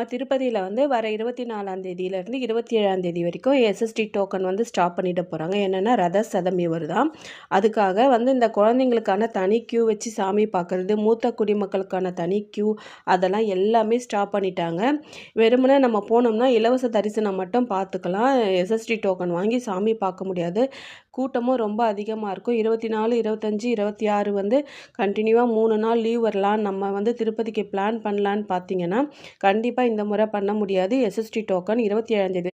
நம்ம திருப்பதியில் வந்து வர 24ஆம் தேதியிலேருந்து 27ஆம் தேதி வரைக்கும் எஸ்எஸ்டி டோக்கன் வந்து ஸ்டாப் பண்ணிட்டு போகிறாங்க. என்னென்னா ரத சதமி வருதாம். அதுக்காக வந்து இந்த குழந்தைங்களுக்கான தனி க்யூ வச்சு சாமி பார்க்குறது, மூத்த குடிமக்களுக்கான தனி க்யூ, அதெல்லாம் எல்லாமே ஸ்டாப் பண்ணிட்டாங்க. வெறுமனே நம்ம போனோம்னா இலவச தரிசனம் மட்டும் பார்த்துக்கலாம். எஸ்எஸ்டி டோக்கன் வாங்கி சாமி பார்க்க முடியாது. கூட்டமும் ரொம்ப அதிகமாக இருக்கும். 24, 25, 26 வந்து கண்டினியூவாக 3 நாள் லீவ் வரலாம். நம்ம வந்து திருப்பதிக்கு பிளான் பண்ணலான்னு பார்த்தீங்கன்னா கண்டிப்பாக இந்த முறை பண்ண முடியாது. எஸ்எஸ்டி டோக்கன் 27ஆம் தேதி